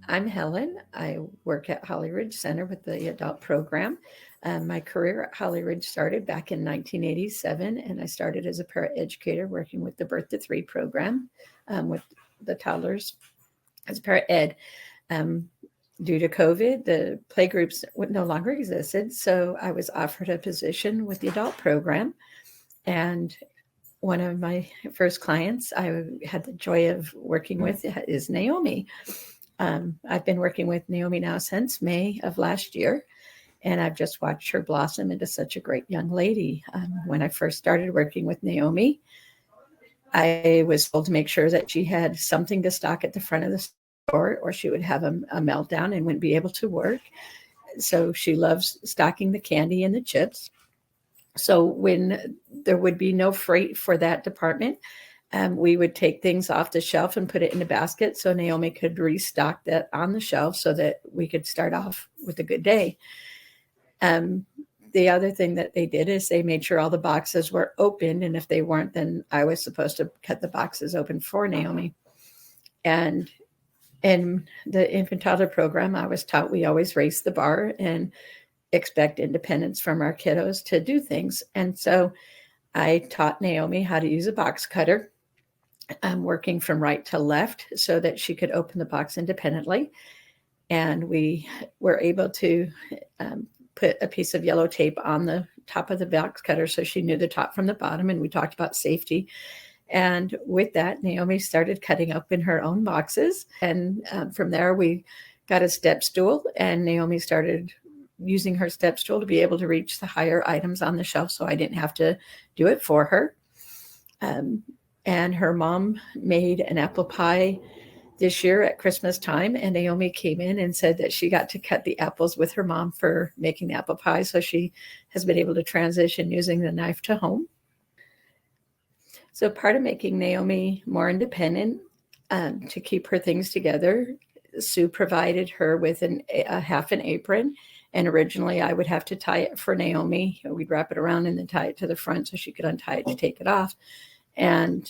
I'm Helen. I work at Holly Ridge Center with the adult program. My career at Holly Ridge started back in 1987, and I started as a paraeducator working with the Birth to Three program with the toddlers as para-ed. Um, Due to COVID, the playgroups no longer existed, so I was offered a position with the adult program. And one of my first clients I had the joy of working with is Naomi. I've been working with Naomi now since May of last year, and I've just watched her blossom into such a great young lady. When I first started working with Naomi, I was told to make sure that she had something to stock at the front of the store, or she would have a meltdown and wouldn't be able to work. So she loves stocking the candy and the chips. So when there would be no freight for that department, we would take things off the shelf and put it in a basket so Naomi could restock that on the shelf so that we could start off with a good day. The other thing that they did is they made sure all the boxes were opened, and if they weren't, then I was supposed to cut the boxes open for Naomi. And in the infant toddler program, I was taught we always raise the bar and expect independence from our kiddos to do things. And so I taught Naomi how to use a box cutter, working from right to left so that she could open the box independently. And we were able to put a piece of yellow tape on the top of the box cutter so she knew the top from the bottom. And we talked about safety. And with that, Naomi started cutting open her own boxes. And from there, we got a step stool, and Naomi started using her step stool to be able to reach the higher items on the shelf, so I didn't have to do it for her. And her mom made an apple pie this year at Christmas time, and Naomi came in and said that she got to cut the apples with her mom for making the apple pie, so she has been able to transition using the knife to home. So part of making Naomi more independent, to keep her things together, Sue provided her with a half an apron. And originally I would have to tie it for Naomi. We'd wrap it around and then tie it to the front so she could untie it to take it off. And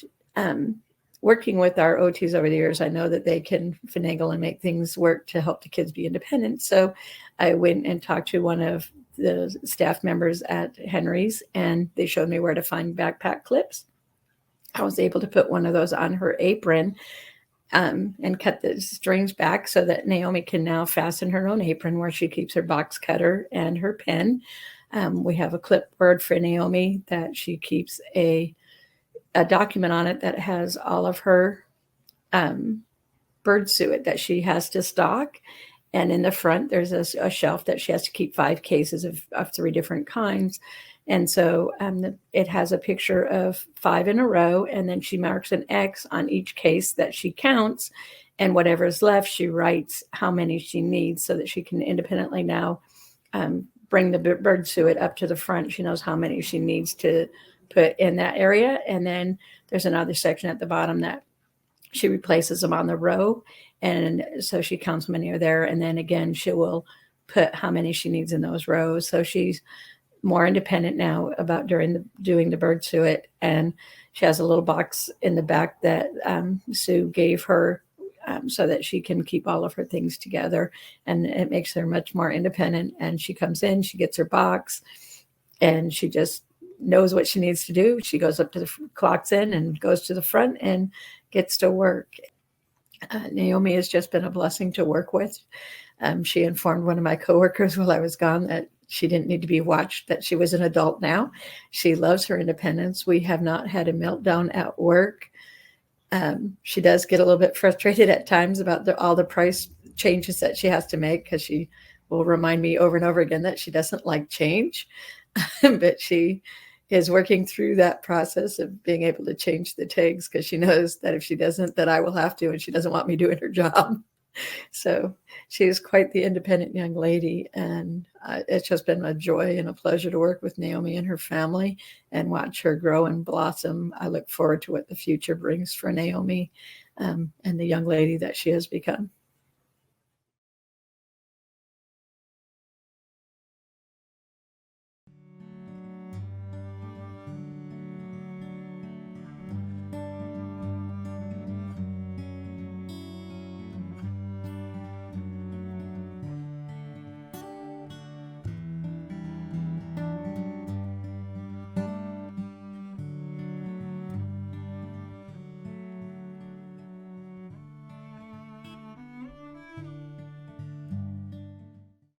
working with our OTs over the years, I know that they can finagle and make things work to help the kids be independent. So I went and talked to one of the staff members at Henry's, and they showed me where to find backpack clips. I was able to put one of those on her apron and cut the strings back so that Naomi can now fasten her own apron where she keeps her box cutter and her pen. We have a clipboard for Naomi that she keeps a document on it that has all of her bird suet that she has to stock. And in the front, there's a shelf that she has to keep 5 cases of 3 different kinds. And so it has a picture of 5 in a row, and then she marks an X on each case that she counts, and whatever's left, she writes how many she needs so that she can independently now bring the bird suet up to the front. She knows how many she needs to put in that area. And then there's another section at the bottom that she replaces them on the row. And so she counts how many are there. And then again, she will put how many she needs in those rows. So she's more independent now about doing the bird suet. And she has a little box in the back that Sue gave her so that she can keep all of her things together. And it makes her much more independent. And she comes in, she gets her box, and she just knows what she needs to do. She goes up to the clocks in and goes to the front and gets to work. Naomi has just been a blessing to work with. She informed one of my coworkers while I was gone that she didn't need to be watched, that she was an adult now. She loves her independence. We have not had a meltdown at work. She does get a little bit frustrated at times about all the price changes that she has to make, because she will remind me over and over again that she doesn't like change. But she is working through that process of being able to change the tags, because she knows that if she doesn't, that I will have to, and she doesn't want me doing her job. So she is quite the independent young lady, and it's just been a joy and a pleasure to work with Naomi and her family and watch her grow and blossom. I look forward to what the future brings for Naomi and the young lady that she has become.